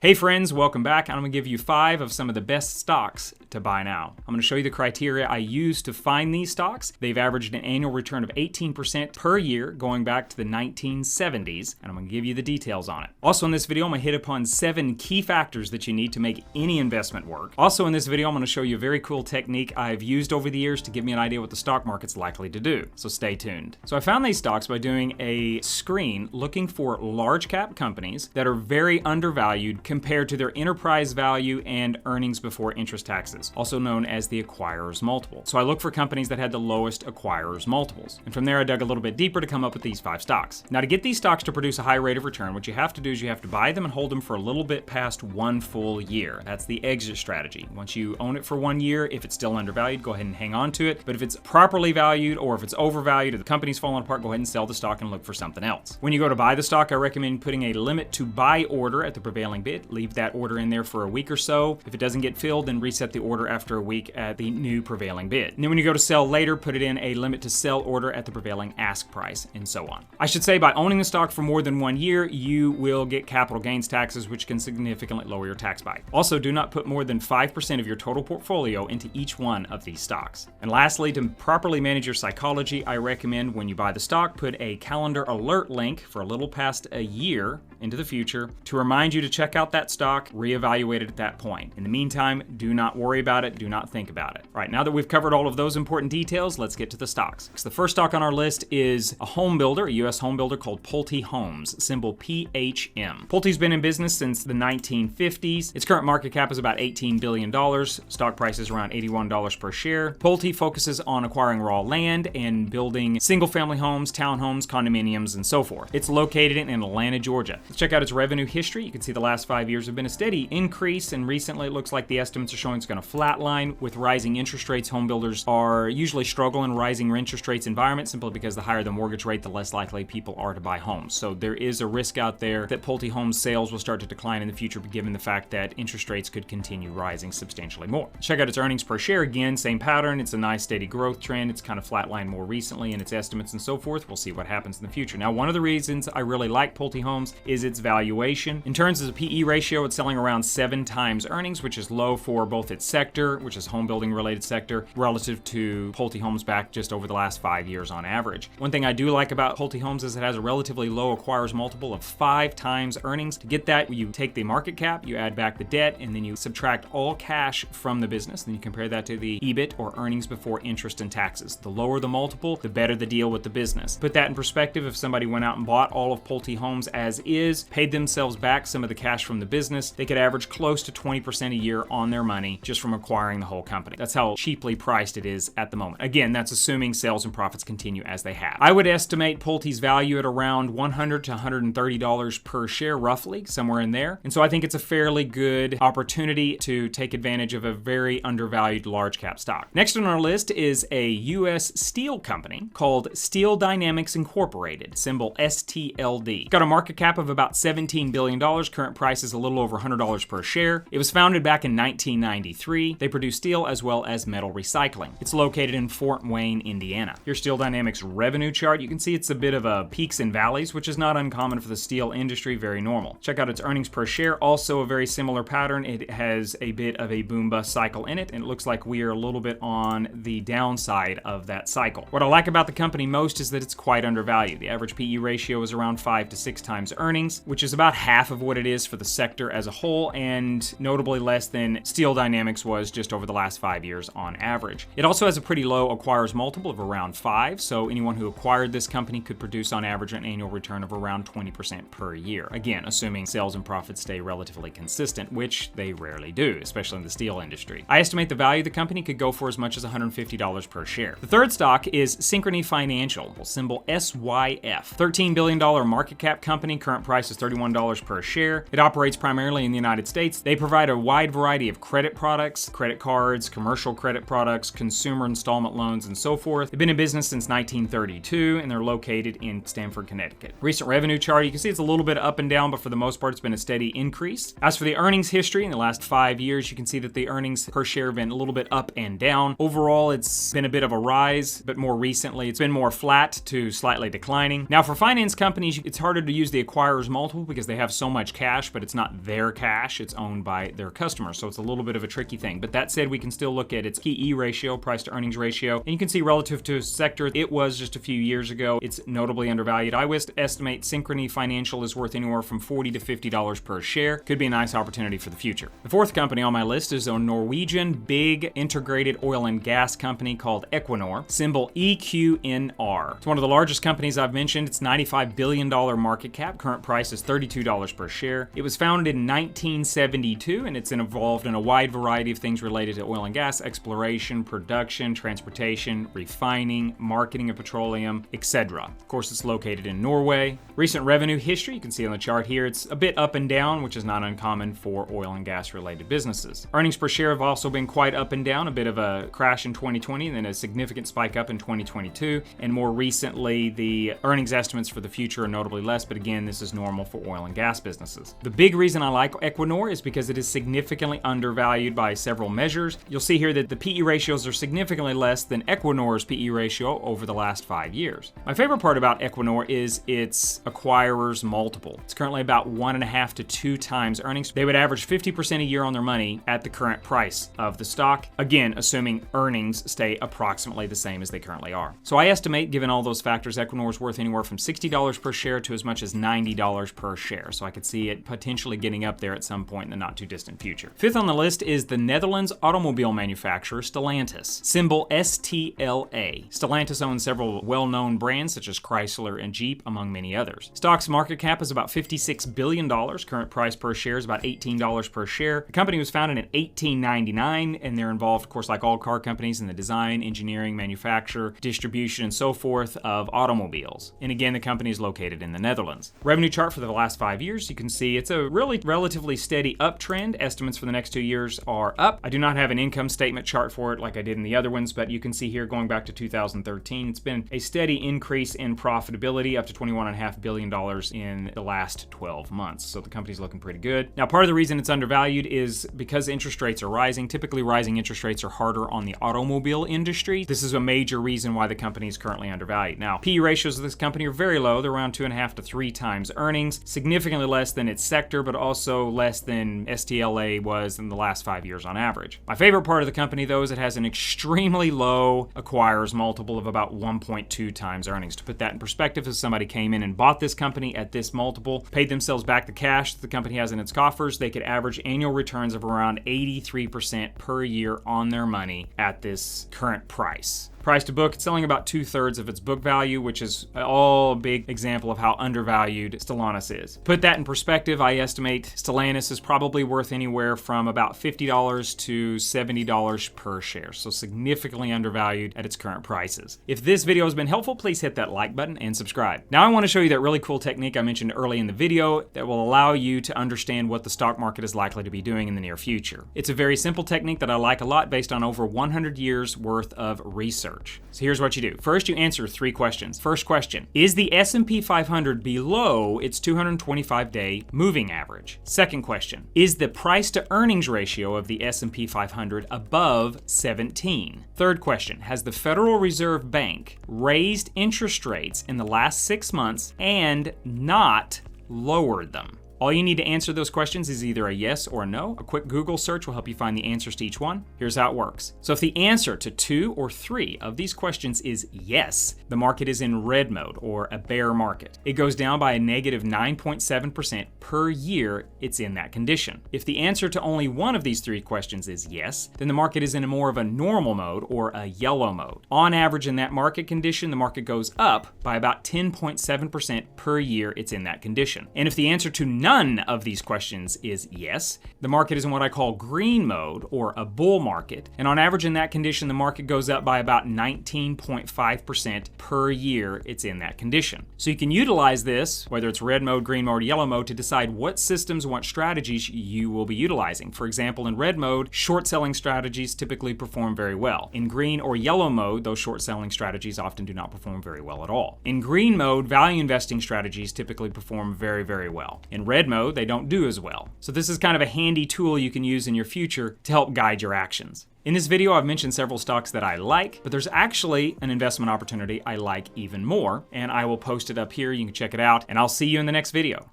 Hey friends, welcome back. I'm going to give you 5 of some of the best stocks to buy now. I'm going to show you the criteria I use to find these stocks. They've averaged an annual return of 18% per year going back to the 1970s, and I'm going to give you the details on it. Also in this video, I'm going to hit upon 7 key factors that you need to make any investment work. Also in this video, I'm going to show you a very cool technique I've used over the years to give me an idea what the stock market's likely to do. So stay tuned. So I found these stocks by doing a screen looking for large cap companies that are very undervalued compared to their enterprise value and earnings before interest taxes, also known as the acquirer's multiple. So I looked for companies that had the lowest acquirer's multiples. And from there, I dug a little bit deeper to come up with these 5 stocks. Now, to get these stocks to produce a high rate of return, what you have to do is you have to buy them and hold them for a little bit past 1 full year. That's the exit strategy. Once you own it for 1 year, if it's still undervalued, go ahead and hang on to it. But if it's properly valued or if it's overvalued or the company's falling apart, go ahead and sell the stock and look for something else. When you go to buy the stock, I recommend putting a limit to buy order at the prevailing bid. Leave that order in there for a week or so. If it doesn't get filled, then reset the order after a week at the new prevailing bid. And then when you go to sell later, put it in a limit to sell order at the prevailing ask price, and so on. I should say by owning the stock for more than 1 year, you will get capital gains taxes, which can significantly lower your tax bite. Also, do not put more than 5% of your total portfolio into each one of these stocks. And lastly, to properly manage your psychology, I recommend when you buy the stock, put a calendar alert link for a little past a year into the future to remind you to check out that stock, reevaluate it at that point. In the meantime, do not worry about it, do not think about it. All right, now that we've covered all of those important details, let's get to the stocks. So the first stock on our list is a home builder, a U.S. home builder called Pulte Homes, symbol PHM. Pulte's been in business since the 1950s. Its current market cap is about $18 billion. Stock price is around $81 per share. Pulte focuses on acquiring raw land and building single-family homes, townhomes, condominiums, and so forth. It's located in Atlanta, Georgia. Let's check out its revenue history. You can see the last 5 years have been a steady increase, and recently it looks like the estimates are showing it's going to flatline. With rising interest rates, home builders are usually struggle in rising interest rates environment simply because the higher the mortgage rate, the less likely people are to buy homes. So there is a risk out there that Pulte Homes sales will start to decline in the future given the fact that interest rates could continue rising substantially more. Check out its earnings per share. Again, same pattern. It's a nice steady growth trend. It's kind of flatlined more recently in its estimates and so forth. We'll see what happens in the future. Now, one of the reasons I really like Pulte Homes is its valuation. In terms of the PE ratio, it's selling around 7 times earnings, which is low for both its sector, which is home building related sector, relative to Pulte Homes back just over the last 5 years on average. One thing I do like about Pulte Homes is it has a relatively low acquirer's multiple of 5 times earnings. To get that, you take the market cap, you add back the debt, and then you subtract all cash from the business. Then you compare that to the EBIT, or earnings before interest and taxes. The lower the multiple, the better the deal with the business. Put that in perspective, if somebody went out and bought all of Pulte Homes as is, paid themselves back some of the cash from the business, they could average close to 20% a year on their money just from acquiring the whole company. That's how cheaply priced it is at the moment. Again, that's assuming sales and profits continue as they have. I would estimate Pulte's value at around $100 to $130 per share, roughly, somewhere in there. And so I think it's a fairly good opportunity to take advantage of a very undervalued large cap stock. Next on our list is a U.S. steel company called Steel Dynamics Incorporated, symbol STLD. It's got a market cap of about $17 billion. Current price is a little over $100 per share. It was founded back in 1993. They produce steel as well as metal recycling. It's located in Fort Wayne, Indiana. Your Steel Dynamics revenue chart, you can see it's a bit of a peaks and valleys, which is not uncommon for the steel industry, very normal. Check out its earnings per share, also a very similar pattern. It has a bit of a boom bust cycle in it, and it looks like we are a little bit on the downside of that cycle. What I like about the company most is that it's quite undervalued. The average PE ratio is around 5 to 6 times earnings, which is about half of what it is for the sector as a whole, and notably less than Steel Dynamics was just over the last 5 years on average. It also has a pretty low acquirer's multiple of around 5, so anyone who acquired this company could produce on average an annual return of around 20% per year. Again, assuming sales and profits stay relatively consistent, which they rarely do, especially in the steel industry. I estimate the value of the company could go for as much as $150 per share. The third stock is Synchrony Financial, symbol SYF. $13 billion market cap company, current price is $31 per share. It operates primarily in the United States. They provide a wide variety of credit products, credit cards, commercial credit products, consumer installment loans, and so forth. They've been in business since 1932, and they're located in Stamford, Connecticut. Recent revenue chart, you can see it's a little bit up and down, but for the most part, it's been a steady increase. As for the earnings history, in the last 5 years, you can see that the earnings per share have been a little bit up and down. Overall, it's been a bit of a rise, but more recently, it's been more flat to slightly declining. Now, for finance companies, it's harder to use the acquirer's acquirer's multiple because they have so much cash, but it's not their cash, it's owned by their customers. So it's a little bit of a tricky thing. But that said, we can still look at its PE ratio, price to earnings ratio, and you can see relative to a sector it was just a few years ago, it's notably undervalued. I would estimate Synchrony Financial is worth anywhere from $40 to $50 per share. Could be a nice opportunity for the future. The fourth company on my list is a Norwegian big integrated oil and gas company called Equinor, symbol EQNR. It's one of the largest companies I've mentioned. It's $95 billion market cap. Current price is $32 per share. It was founded in 1972, and it's involved in a wide variety of things related to oil and gas, exploration, production, transportation, refining, marketing of petroleum, etc. Of course, it's located in Norway. Recent revenue history, you can see on the chart here, it's a bit up and down, which is not uncommon for oil and gas related businesses. Earnings per share have also been quite up and down, a bit of a crash in 2020 and then a significant spike up in 2022. And more recently, the earnings estimates for the future are notably less, but again, this is normal for oil and gas businesses. The big reason I like Equinor is because it is significantly undervalued by several measures. You'll see here that the PE ratios are significantly less than Equinor's PE ratio over the last 5 years. My favorite part about Equinor is its acquirer's multiple. It's currently about 1.5 to 2 times earnings. They would average 50% a year on their money at the current price of the stock. Again, assuming earnings stay approximately the same as they currently are. So I estimate, given all those factors, Equinor is worth anywhere from $60 per share to as much as $90 per share. So I could see it potentially getting up there at some point in the not too distant future. Fifth on the list is the Netherlands automobile manufacturer Stellantis, symbol STLA. Stellantis owns several well-known brands such as Chrysler and Jeep, among many others. Stock's market cap is about $56 billion. Current price per share is about $18 per share. The company was founded in 1899, and they're involved, of course, like all car companies, in the design, engineering, manufacture, distribution, and so forth of automobiles. And again, the company is located in the Netherlands. Revenue chart for the last 5 years, you can see it's a really relatively steady uptrend. Estimates for the next 2 years are up. I do not have an income statement chart for it like I did in the other ones, but you can see here going back to 2013, it's been a steady increase in profitability up to $21.5 billion in the last 12 months. So the company's looking pretty good. Now, part of the reason it's undervalued is because interest rates are rising. Typically, rising interest rates are harder on the automobile industry. This is a major reason why the company is currently undervalued. Now, PE ratios of this company are very low. They're around 2.5 to 3 times earnings, significantly less than its sector, but also less than STLA was in the last 5 years on average. My favorite part of the company, though, is it has an extremely low acquirer's multiple of about 1.2 times earnings. To put that in perspective, if somebody came in and bought this company at this multiple, paid themselves back the cash that the company has in its coffers, they could average annual returns of around 83% per year on their money at this current price. Price to book, it's selling about 2/3 of its book value, which is all a big example of how undervalued Stellantis is. Put that in perspective, I estimate Stellantis is probably worth anywhere from about $50 to $70 per share, so significantly undervalued at its current prices. If this video has been helpful, please hit that like button and subscribe. Now I want to show you that really cool technique I mentioned early in the video that will allow you to understand what the stock market is likely to be doing in the near future. It's a very simple technique that I like a lot based on over 100 years worth of research. So here's what you do. First, you answer 3 questions. First question, is the S&P 500 below its 225-day moving average? Second question, is the price to earnings ratio of the S&P 500 above 17? Third question, has the Federal Reserve Bank raised interest rates in the last 6 months and not lowered them? All you need to answer those questions is either a yes or a no. A quick Google search will help you find the answers to each one. Here's how it works. So if the answer to 2 or 3 of these questions is yes, the market is in red mode or a bear market. It goes down by a negative 9.7% per year it's in that condition. If the answer to only one of these 3 questions is yes, then the market is in more of a normal mode or a yellow mode. On average in that market condition, the market goes up by about 10.7% per year it's in that condition. And if the answer to none of these questions is yes, the market is in what I call green mode or a bull market. And on average in that condition, the market goes up by about 19.5% per year it's in that condition. So you can utilize this, whether it's red mode, green mode, or yellow mode, to decide what systems, what strategies you will be utilizing. For example, in red mode, short selling strategies typically perform very well. In green or yellow mode, those short selling strategies often do not perform very well at all. In green mode, value investing strategies typically perform very, very well. In red mode, they don't do as well. So this is kind of a handy tool you can use in your future to help guide your actions. In this video, I've mentioned several stocks that I like, but there's actually an investment opportunity I like even more, and I will post it up here. You can check it out, and I'll see you in the next video.